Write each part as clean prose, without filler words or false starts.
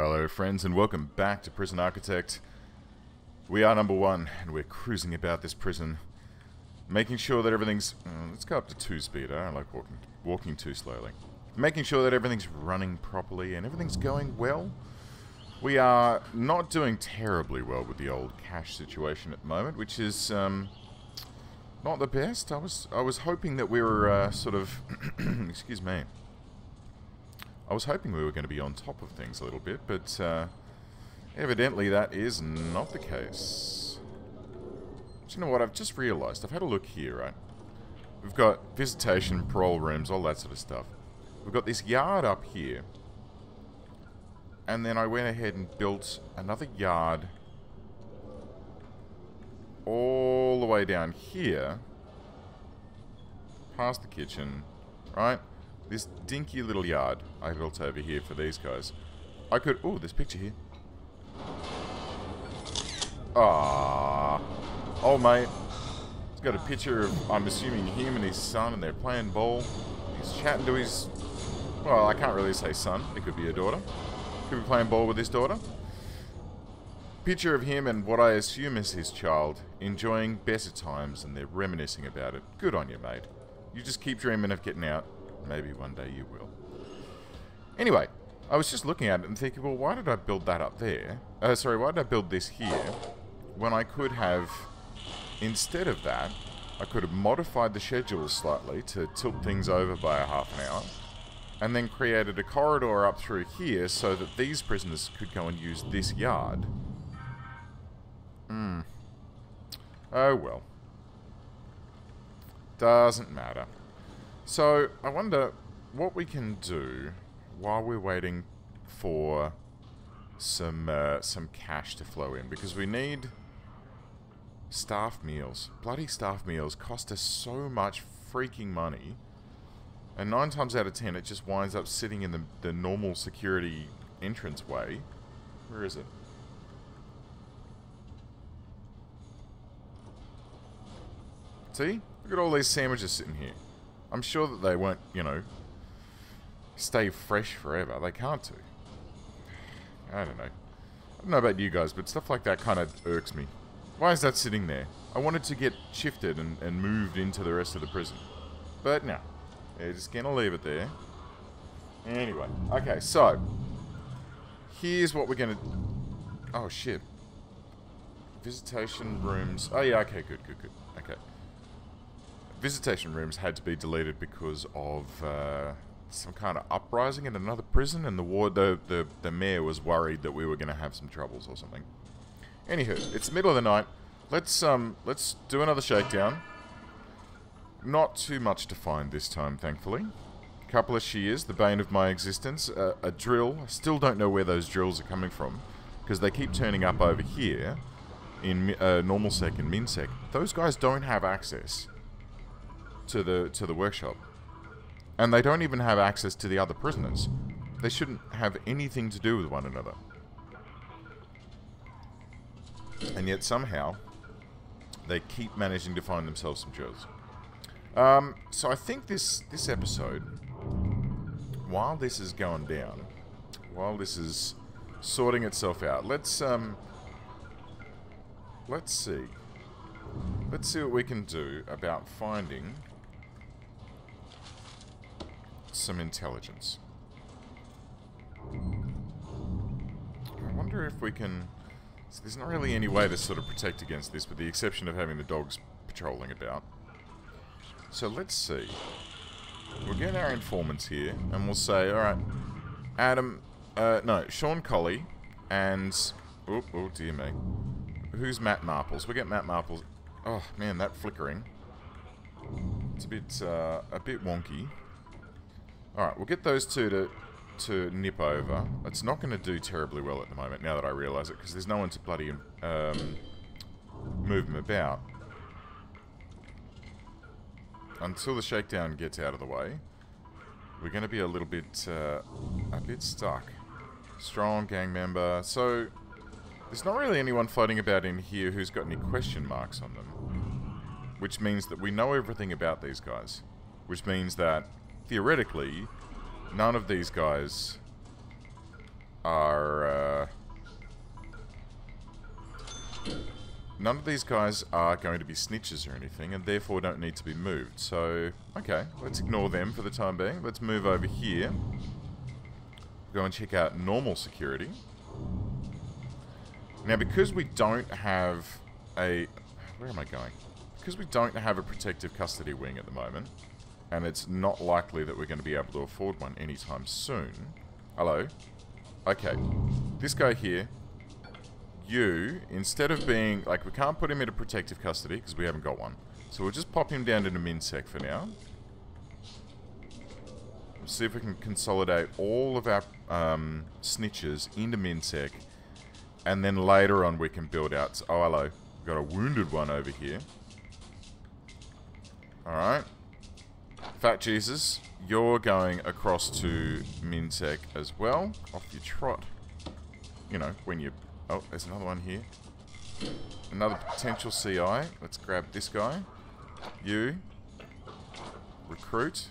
Hello friends and welcome back to Prison Architect. We are number one and we're cruising about this prison, making sure that everything's... let's go up to 2 speed, I don't like walking too slowly. Making sure that everything's running properly and everything's going well. We are not doing terribly well with the old cash situation at the moment, which is not the best. I was hoping that we were sort of... excuse me. I was hoping we were going to be on top of things a little bit, but evidently that is not the case. Do you know what? I've just realised. I've had a look here, right? We've got visitation, parole rooms, all that sort of stuff. We've got this yard up here. And then I went ahead and built another yard all the way down here, past the kitchen, right? This dinky little yard I built over here for these guys. I could... ooh, this picture here. Ah, old mate. He's got a picture of, I'm assuming, him and his son, and they're playing ball. He's chatting to his... well, I can't really say son. It could be a daughter. Could be playing ball with his daughter. Picture of him and what I assume is his child, enjoying better times, and they're reminiscing about it. Good on you, mate. You just keep dreaming of getting out. Maybe one day you will. Anyway, I was just looking at it and thinking, well, why did I build that up there? Sorry, why did I build this here? When I could have, instead of that, I could have modified the schedule slightly to tilt things over by a half an hour. And then created a corridor up through here so that these prisoners could go and use this yard. Oh well. Doesn't matter. So, I wonder what we can do while we're waiting for some cash to flow in. Because we need staff meals. Bloody staff meals cost us so much freaking money. And 9 times out of 10, it just winds up sitting in the normal security entrance way. Where is it? See? Look at all these sandwiches sitting here. I'm sure that they won't, you know, stay fresh forever. They can't do. I don't know. I don't know about you guys, but stuff like that kind of irks me. Why is that sitting there? I wanted to get shifted and moved into the rest of the prison. But no. They're just gonna leave it there. Anyway. Okay, so. Here's what we're gonna... oh, shit. Visitation rooms. Oh, yeah, okay, good. Okay. Visitation rooms had to be deleted because of some kind of uprising in another prison, and the mayor was worried that we were going to have some troubles or something. Anywho, it's the middle of the night. Let's do another shakedown. Not too much to find this time, thankfully. A couple of shears, the bane of my existence. A drill. I still don't know where those drills are coming from, because they keep turning up over here in normal sec and min sec. Those guys don't have access to the workshop, and they don't even have access to the other prisoners. They shouldn't have anything to do with one another, and yet somehow they keep managing to find themselves some drills. So I think this episode, while this is going down, while this is sorting itself out, let's see what we can do about finding some intelligence. I wonder if we can... so there's not really any way to sort of protect against this, with the exception of having the dogs patrolling about. So let's see. We'll get our informants here, and we'll say, alright, Adam... no, Sean Colley, and... oh dear me. Who's Matt Marples? We'll get Matt Marples... oh man, that flickering. It's a bit wonky. Alright, we'll get those two to nip over. It's not going to do terribly well at the moment, now that I realise it, because there's no one to bloody move them about. Until the shakedown gets out of the way, we're going to be a bit stuck. Strong gang member. So, there's not really anyone floating about in here who's got any question marks on them. Which means that we know everything about these guys. Which means that, theoretically, none of these guys are... none of these guys are going to be snitches or anything, and therefore don't need to be moved. So, okay, let's ignore them for the time being. Let's move over here. Go and check out normal security. Now, because we don't have a... Where am I going? Because we don't have a protective custody wing at the moment, and it's not likely that we're going to be able to afford one anytime soon. Hello? Okay. This guy here, you, instead of being... Like, we can't put him into protective custody because we haven't got one. So we'll just pop him down into MinSec for now. We'll see if we can consolidate all of our snitches into MinSec. And then later on we can build out... Oh, hello. We've got a wounded one over here. Alright. Fat Jesus, you're going across to MinSec as well. Off your trot. You know, when you... Oh, there's another one here. Another potential CI. Let's grab this guy. You. Recruit.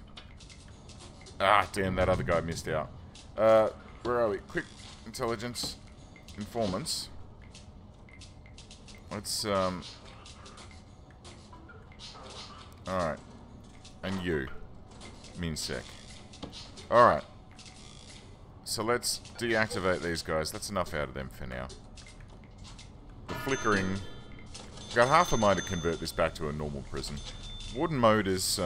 Ah, damn, that other guy missed out. Where are we? Quick intelligence. Informants. Let's, Alright. And you. MinSec. Alright. So let's deactivate these guys. That's enough out of them for now. The flickering... Got half a mind to convert this back to a normal prison. Warden mode is,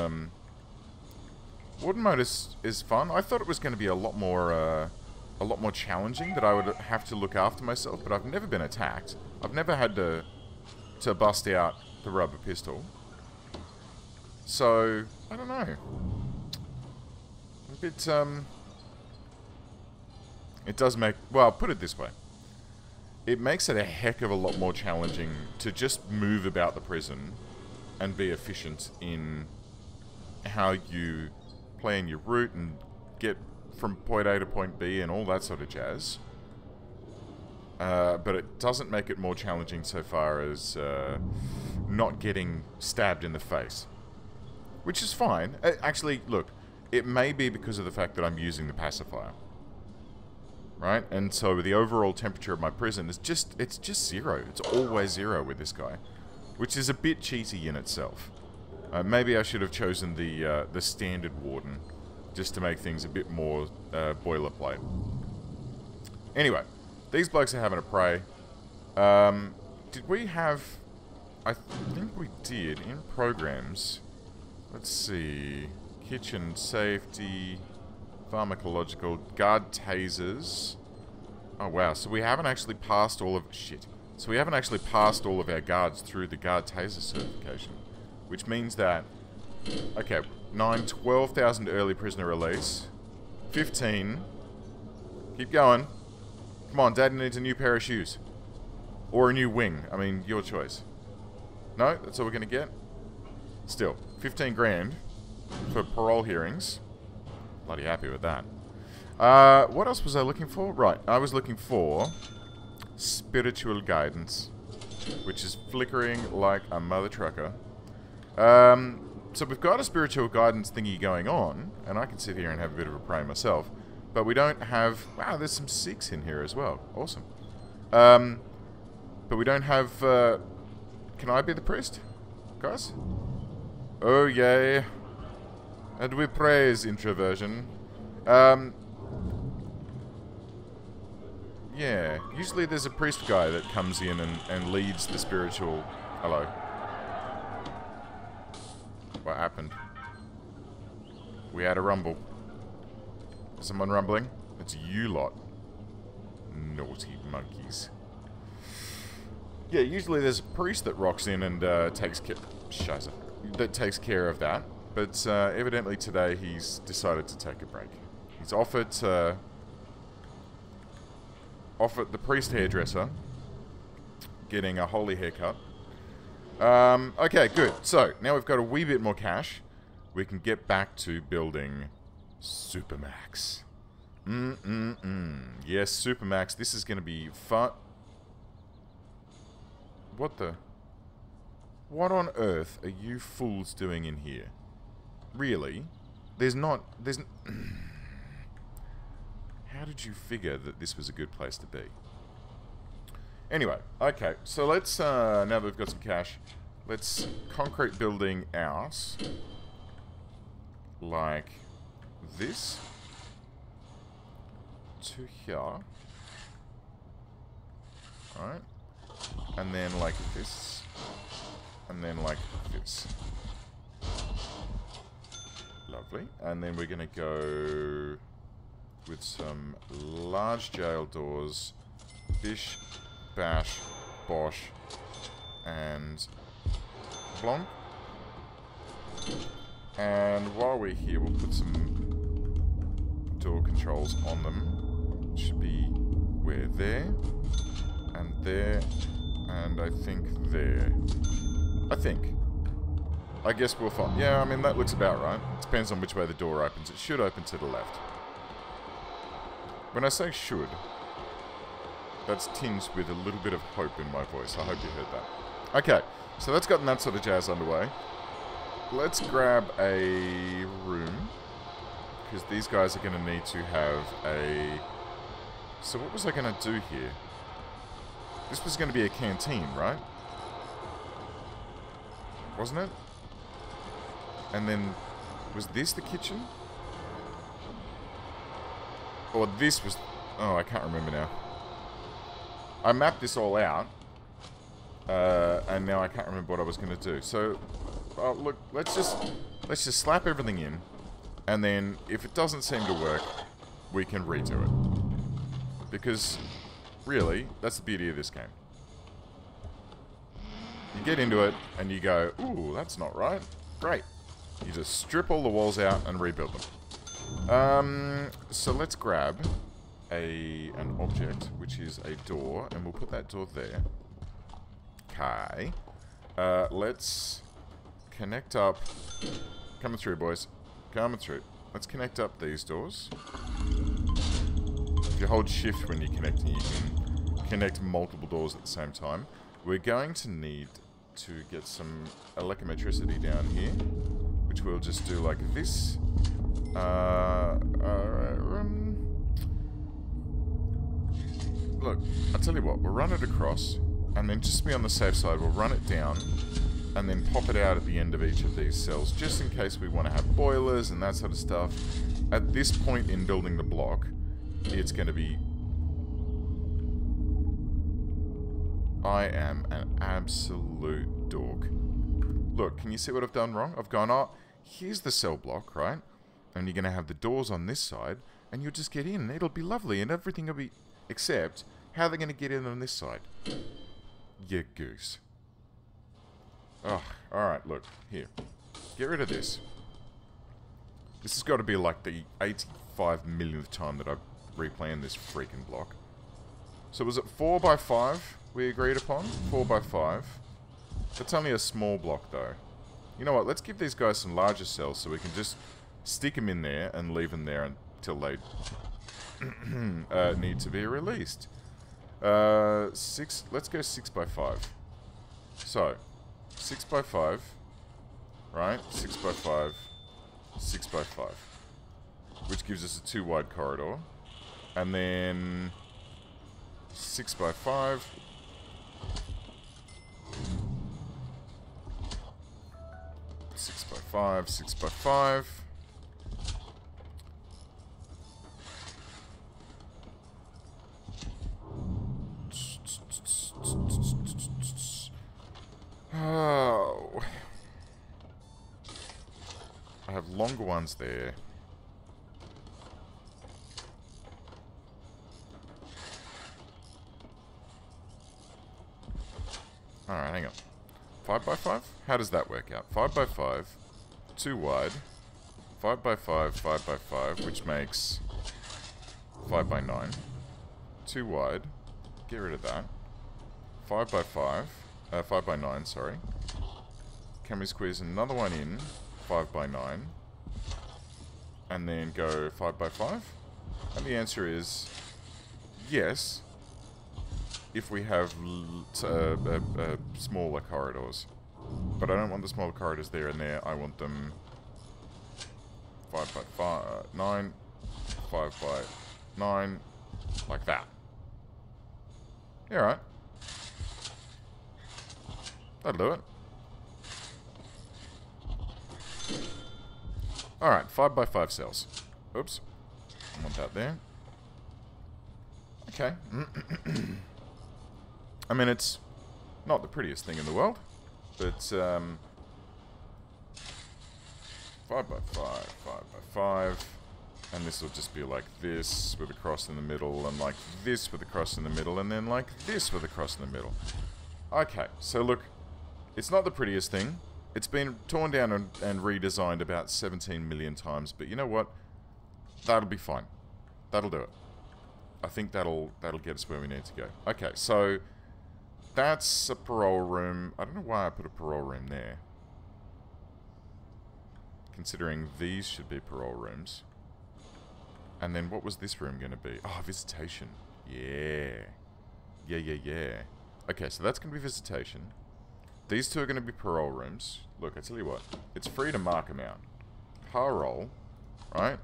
Warden mode is fun. I thought it was going to be a lot more challenging, that I would have to look after myself, but I've never been attacked. I've never had to bust out the rubber pistol. So, I don't know. A bit, it does make... Well, put it this way. It makes it a heck of a lot more challenging to just move about the prison and be efficient in how you plan your route and get from point A to point B and all that sort of jazz. But it doesn't make it more challenging so far as not getting stabbed in the face. Which is fine. Actually, look, it may be because of the fact that I'm using the pacifier. Right? And so the overall temperature of my prison is just, it's just 0. It's always 0 with this guy. Which is a bit cheaty in itself. Maybe I should have chosen the standard Warden, just to make things a bit more boilerplate. Anyway, these blokes are having a prey. Did we have... I think we did, in programs. Let's see. Kitchen safety, pharmacological, guard tasers. Oh wow, so we haven't actually passed all of... Shit. So we haven't actually passed all of our guards through the guard taser certification. Which means that... Okay, 12,000 early prisoner release. 15. Keep going. Come on, Dad needs a new pair of shoes. Or a new wing. I mean, your choice. No? That's all we're going to get? Still, 15 grand for parole hearings. Bloody happy with that. What else was I looking for? Right, I was looking for spiritual guidance, which is flickering like a mother trucker. So we've got a spiritual guidance thingy going on, and I can sit here and have a bit of a pray myself, but we don't have... Wow, there's some Sikhs in here as well. Awesome. But we don't have... Can I be the priest, guys? Oh, yay. And we praise introversion. Yeah, usually there's a priest guy that comes in and leads the spiritual... Hello. What happened? We had a rumble. Is someone rumbling? It's you lot. Naughty monkeys. Yeah, usually there's a priest that rocks in and takes care of that. But evidently today he's decided to take a break. He's offered the priest hairdresser getting a holy haircut. Okay, good. So, now we've got a wee bit more cash. We can get back to building Supermax. Yes, Supermax. This is going to be fun. What the... What on earth are you fools doing in here? Really? There's... How How did you figure that this was a good place to be? Anyway, okay, so let's, now that we've got some cash, let's concrete building out like this to here. Alright. And then like this. And then like this. Lovely. And then we're going to go with some large jail doors. Bish, bash, bosh, and blonk. And while we're here, we'll put some door controls on them. Should be where there, and I think there. I guess we'll find. Yeah, I mean, that looks about right. It depends on which way the door opens. It should open to the left. When I say should, that's tinged with a little bit of hope in my voice. I hope you heard that. Okay, so that's gotten that sort of jazz underway. Let's grab a room, because these guys are going to need to have a... So what was I going to do here? This was going to be a canteen, right? Wasn't it? And then, was this the kitchen? Or this was... Oh, I can't remember now. I mapped this all out, and now I can't remember what I was going to do. So, look, let's just slap everything in, and then if it doesn't seem to work, we can redo it. Because, really, that's the beauty of this game. You get into it, and you go, ooh, that's not right. Great. You just strip all the walls out and rebuild them. So let's grab an object, which is a door, and we'll put that door there. Okay. Let's connect up. Coming through, boys. Coming through. Let's connect up these doors. If you hold shift when you're connecting, you can connect multiple doors at the same time. We're going to need to get some electrometricity down here, which we'll just do like this. Look, I'll tell you what, we'll run it across, and then just to be on the safe side, we'll run it down, and then pop it out at the end of each of these cells, just in case we want to have boilers and that sort of stuff. At this point in building the block, it's going to be... I am an absolute dork. Look, can you see what I've done wrong? I've gone, oh, here's the cell block, right? And you're going to have the doors on this side, and you'll just get in. It'll be lovely, and everything will be... Except, how are they going to get in on this side? You goose. Oh, alright, look. Here. Get rid of this. This has got to be like the 85 millionth time that I've replaned this freaking block. So was it 4x5 we agreed upon? 4x5. That's only a small block, though. You know what? Let's give these guys some larger cells so we can just stick them in there and leave them there until they need to be released. 6. Let's go 6x5. So, 6x5. Right? 6x5. 6x5. Which gives us a 2 wide corridor. And then 6x5. 6x5, 6x5. Oh. I have longer ones there. Alright, hang on. 5x5? How does that work out? 5x5, 2 wide, 5x5, 5x5, which makes 5x9. 2 wide, get rid of that. 5x5, 5x9, sorry. Can we squeeze another one in, 5x9, and then go 5x5? And the answer is yes, if we have smaller corridors. But I don't want the smaller corridors there and there. I want them 5x5, 9, 5x5, 9, like that. Yeah, right. That'll do it. Alright, 5 by 5 cells. Oops. I want that there. Okay. I mean, it's not the prettiest thing in the world, but 5 by 5, 5 by 5, and this will just be like this with a cross in the middle, and like this with a cross in the middle, and then like this with a cross in the middle. Okay, so look, it's not the prettiest thing. It's been torn down and redesigned about 17 million times, but you know what? That'll be fine. That'll do it. I think that'll get us where we need to go. Okay, so that's a parole room. I don't know why I put a parole room there, considering these should be parole rooms. And then what was this room going to be? Oh, visitation. Yeah. Yeah. Okay, so that's going to be visitation. These two are going to be parole rooms. Look, I tell you what. It's free to mark them out. Parole, right?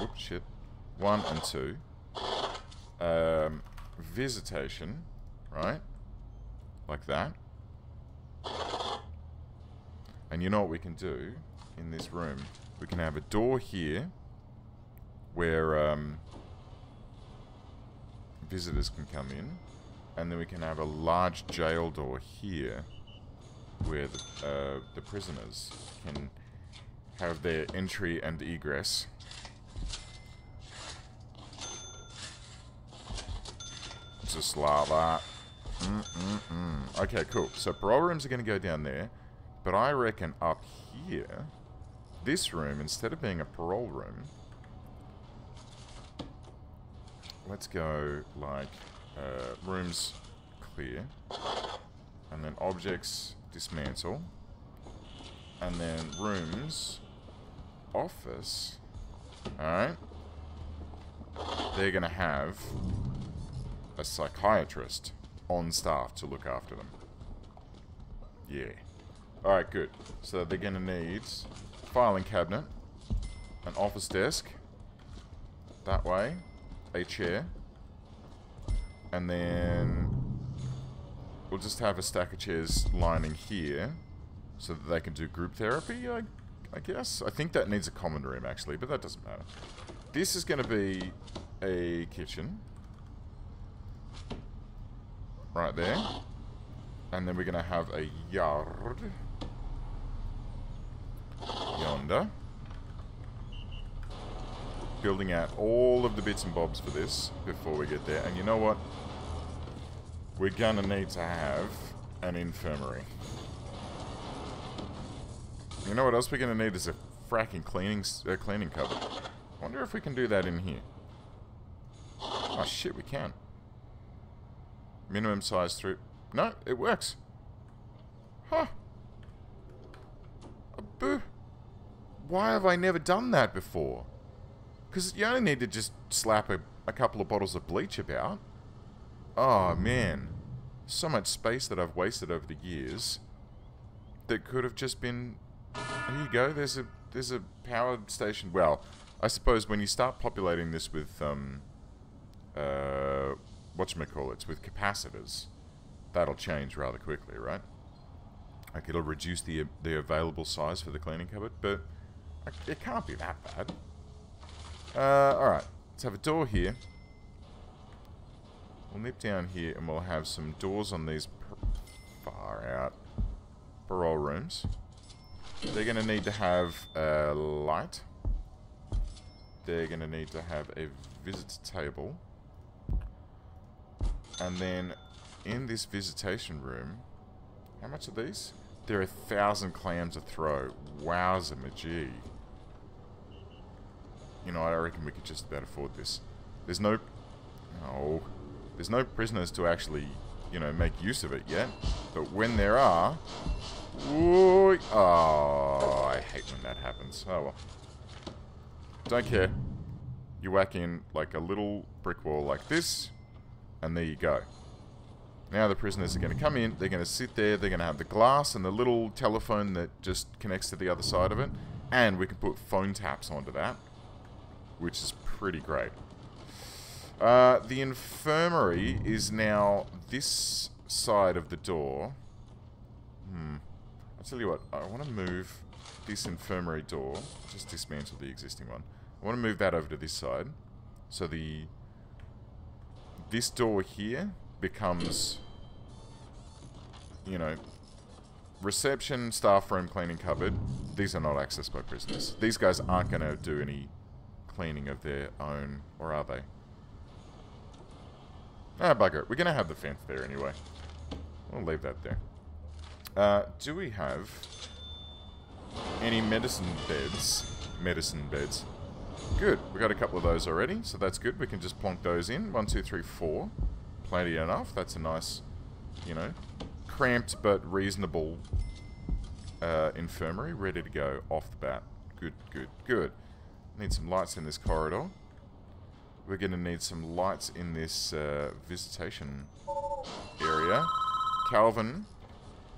Oops, shit. 1 and 2. Visitation, right? Like that. And you know what we can do in this room? We can have a door here where visitors can come in. And then we can have a large jail door here where the prisoners can have their entry and egress. Just like that. Okay, cool. So parole rooms are going to go down there. But I reckon up here, this room, instead of being a parole room, let's go like rooms clear, and then objects dismantle, and then rooms office. Alright, they're gonna have a psychiatrist on staff to look after them. Yeah. Alright, good. So they're gonna need a filing cabinet, an office desk, that way, a chair, and then we'll just have a stack of chairs lining here so that they can do group therapy, I guess. I think that needs a common room, actually, but that doesn't matter. This is going to be a kitchen. Right there. And then we're going to have a yard. Yonder. Building out all of the bits and bobs for this before we get there. And you know what? We're gonna need to have an infirmary. You know what else we're gonna need is a fracking cleaning cupboard. I wonder if we can do that in here. Oh shit, we can. Minimum size 3. No, it works. Huh. Boo. Why have I never done that before? Because you only need to just slap a couple of bottles of bleach about. Oh, man. So much space that I've wasted over the years that could have just been... Here you go, there's a power station. Well, I suppose when you start populating this with, whatchamacallits, with capacitors, that'll change rather quickly, right? Like, it'll reduce the available size for the cleaning cupboard, but it can't be that bad. Alright, let's have a door here. We'll nip down here and we'll have some doors on these far out parole rooms. They're going to need to have a light. They're going to need to have a visitor table. And then in this visitation room, how much are these? There are 1,000 clams a throw. Wowza majee. You know, I reckon we could just about afford this. There's no... No. There's no prisoners to actually, you know, make use of it yet. But when there are... Ooh, oh, I hate when that happens. Oh well. Don't care. You whack in like a little brick wall like this, and there you go. Now the prisoners are going to come in, they're going to sit there, they're going to have the glass and the little telephone that just connects to the other side of it, and we can put phone taps onto that, which is pretty great. The infirmary is now this side of the door. I'll tell you what, I want to move this infirmary door, just dismantle the existing one. I want to move that over to this side. So this door here becomes, you know, reception, staff room, cleaning cupboard. These are not accessed by prisoners. These guys aren't going to do any cleaning of their own, or are they? Ah, bugger it. We're going to have the fence there anyway. We'll leave that there. Do we have any medicine beds? Medicine beds. Good. We got a couple of those already, so that's good. We can just plonk those in. 1, 2, 3, 4. Plenty enough. That's a nice, you know, cramped but reasonable infirmary. Ready to go off the bat. Good, good, good. Need some lights in this corridor. We're going to need some lights in this visitation area. Calvin,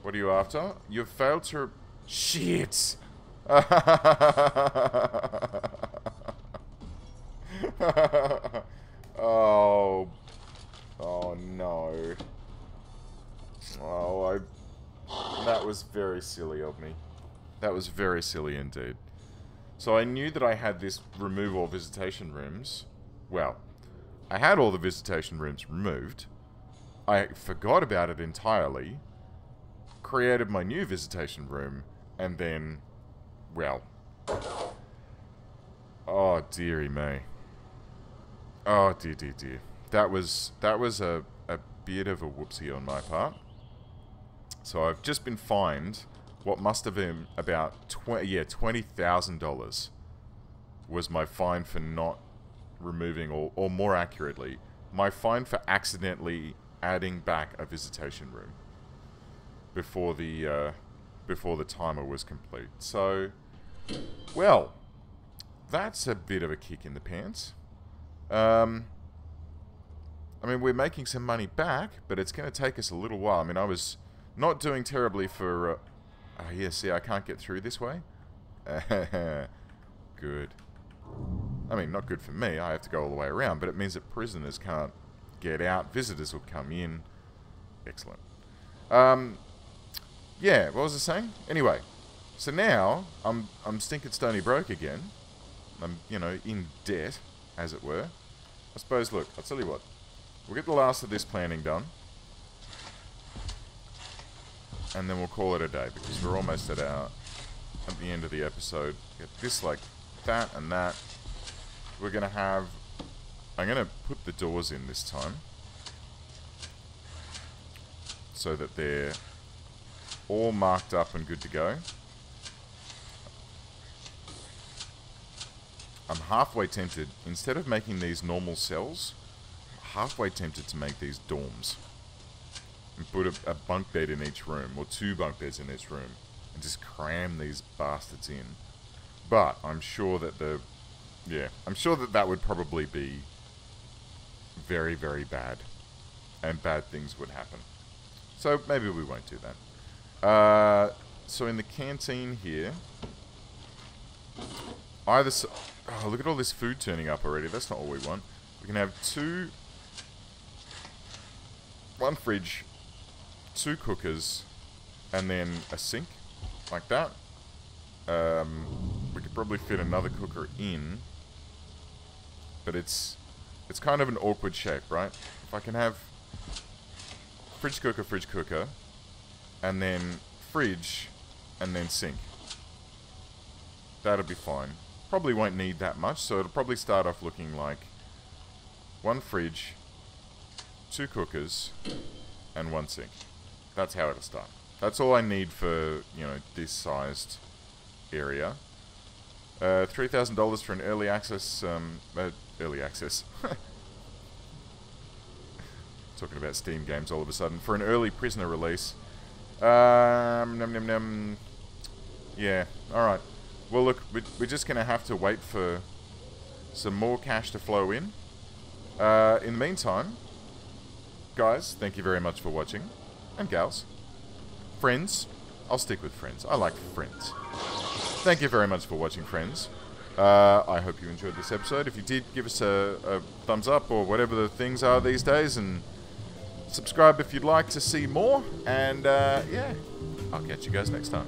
what are you after? You've failed to... Shit! Oh. Oh, no. Oh, that was very silly of me. That was very silly indeed. So I knew that I had this remove all visitation rooms. Well, I had all the visitation rooms removed. I forgot about it entirely. Created my new visitation room. And then, well... Oh, dearie me. Oh, dear, dear, dear. That was a bit of a whoopsie on my part. So I've just been fined what must have been about $20,000 was my fine for not removing, or more accurately, my fine for accidentally adding back a visitation room before the timer was complete. So, well, that's a bit of a kick in the pants. I mean, we're making some money back, but it's going to take us a little while. I mean, I was not doing terribly for... yeah, see, I can't get through this way. Good. I mean, not good for me. I have to go all the way around, but it means that prisoners can't get out. Visitors will come in. Excellent. Yeah, what was I saying? Anyway, so now I'm stinking stony broke again. I'm, you know, in debt, as it were. I suppose, look, I'll tell you what. We'll get the last of this planning done. And then we'll call it a day, because we're almost at the end of the episode. Get this like that and that. We're going to have... I'm going to put the doors in this time. So that they're all marked up and good to go. I'm halfway tempted, instead of making these normal cells, halfway tempted to make these dorms. And put a bunk bed in each room, or 2 bunk beds in each room, and just cram these bastards in. But I'm sure that I'm sure that that would probably be very, very bad. And bad things would happen. So maybe we won't do that. So in the canteen here, oh, look at all this food turning up already. That's not all we want. We can have 1 fridge, 2 cookers, and then a sink, like that. We could probably fit another cooker in, but it's kind of an awkward shape, right? If I can have fridge, cooker, and then fridge, and then sink. That'll be fine. Probably won't need that much, so it'll probably start off looking like 1 fridge, 2 cookers, and 1 sink. That's how it'll start. That's all I need for, you know, this sized area. $3,000 for an early access, early access. Talking about Steam games all of a sudden. For an early prisoner release. Yeah, alright. Well, look, we're just going to have to wait for some more cash to flow in. In the meantime, guys, thank you very much for watching. And gals. Friends. I'll stick with friends. I like friends. Thank you very much for watching, friends. I hope you enjoyed this episode. If you did, give us a thumbs up or whatever the things are these days, and subscribe if you'd like to see more. And yeah, I'll catch you guys next time.